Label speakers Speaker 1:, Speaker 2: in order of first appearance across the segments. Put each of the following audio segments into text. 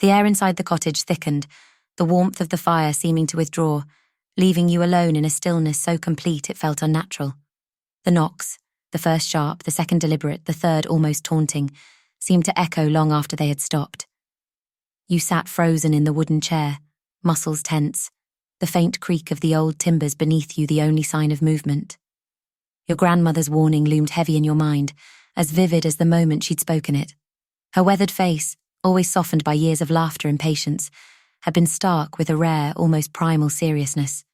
Speaker 1: The air inside the cottage thickened, the warmth of the fire seeming to withdraw, leaving you alone in a stillness so complete it felt unnatural. The knocks, the first sharp, the second deliberate, the third almost taunting, seemed to echo long after they had stopped. You sat frozen in the wooden chair, muscles tense, the faint creak of the old timbers beneath you the only sign of movement. Your grandmother's warning loomed heavy in your mind, as vivid as the moment she'd spoken it. Her weathered face, always softened by years of laughter and patience, had been stark with a rare, almost primal seriousness.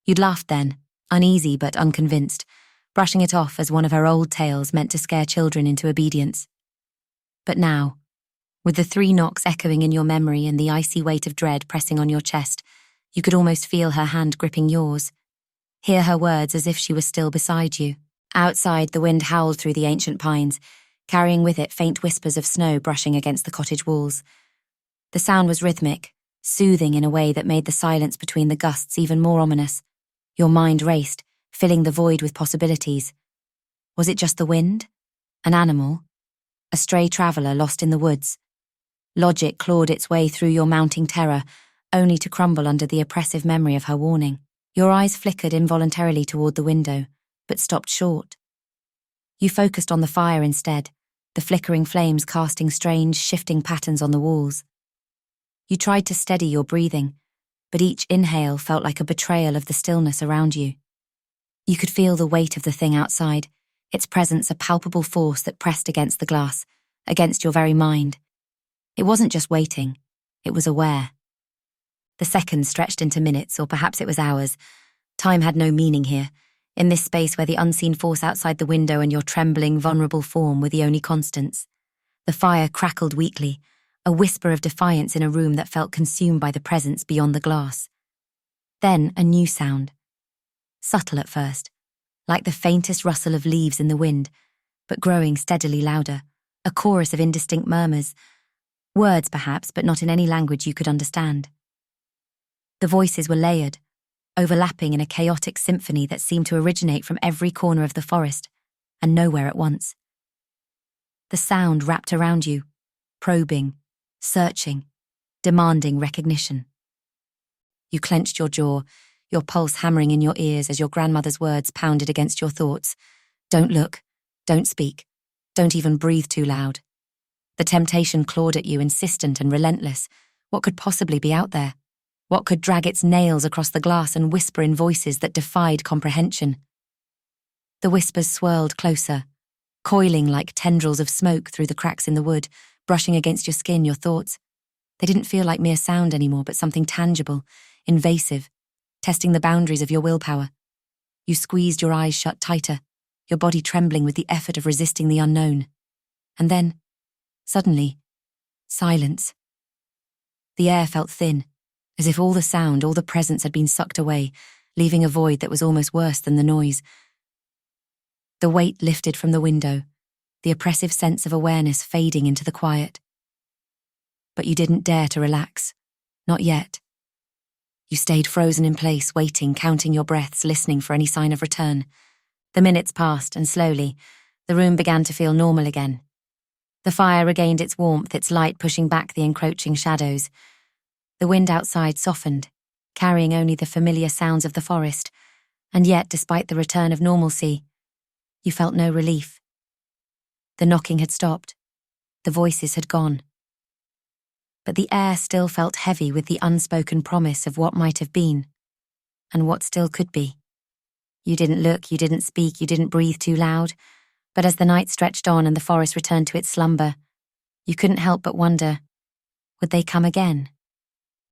Speaker 1: You'd laughed then, uneasy but unconvinced, brushing it off as one of her old tales meant to scare children into obedience. But now, with the 3 knocks echoing in your memory and the icy weight of dread pressing on your chest, you could almost feel her hand gripping yours, hear her words as if she was still beside you. Outside, the wind howled through the ancient pines, carrying with it faint whispers of snow brushing against the cottage walls. The sound was rhythmic, soothing in a way that made the silence between the gusts even more ominous. Your mind raced, filling the void with possibilities. Was it just the wind? An animal? A stray traveller lost in the woods? Logic clawed its way through your mounting terror, only to crumble under the oppressive memory of her warning. Your eyes flickered involuntarily toward the window, but stopped short. You focused on the fire instead, the flickering flames casting strange, shifting patterns on the walls. You tried to steady your breathing, but each inhale felt like a betrayal of the stillness around you. You could feel the weight of the thing outside, its presence a palpable force that pressed against the glass, against your very mind. It wasn't just waiting, it was aware. The seconds stretched into minutes, or perhaps it was hours. Time had no meaning here, in this space where the unseen force outside the window and your trembling, vulnerable form were the only constants. The fire crackled weakly, a whisper of defiance in a room that felt consumed by the presence beyond the glass. Then a new sound. Subtle at first, like the faintest rustle of leaves in the wind, but growing steadily louder, a chorus of indistinct murmurs. Words perhaps, but not in any language you could understand. The voices were layered, overlapping in a chaotic symphony that seemed to originate from every corner of the forest, and nowhere at once. The sound wrapped around you, probing, searching, demanding recognition. You clenched your jaw, your pulse hammering in your ears as your grandmother's words pounded against your thoughts. Don't look, don't speak, don't even breathe too loud. The temptation clawed at you, insistent and relentless. What could possibly be out there? What could drag its nails across the glass and whisper in voices that defied comprehension? The whispers swirled closer, coiling like tendrils of smoke through the cracks in the wood, brushing against your skin, your thoughts. They didn't feel like mere sound anymore, but something tangible, invasive, testing the boundaries of your willpower. You squeezed your eyes shut tighter, your body trembling with the effort of resisting the unknown. And then, suddenly, silence. The air felt thin, as if all the sound, all the presence had been sucked away, leaving a void that was almost worse than the noise. The weight lifted from the window, the oppressive sense of awareness fading into the quiet. But you didn't dare to relax. Not yet. You stayed frozen in place, waiting, counting your breaths, listening for any sign of return. The minutes passed, and slowly, the room began to feel normal again. The fire regained its warmth, its light pushing back the encroaching shadows. The wind outside softened, carrying only the familiar sounds of the forest, and yet, despite the return of normalcy, you felt no relief. The knocking had stopped. The voices had gone. But the air still felt heavy with the unspoken promise of what might have been, and what still could be. You didn't look, you didn't speak, you didn't breathe too loud, but as the night stretched on and the forest returned to its slumber, you couldn't help but wonder, would they come again?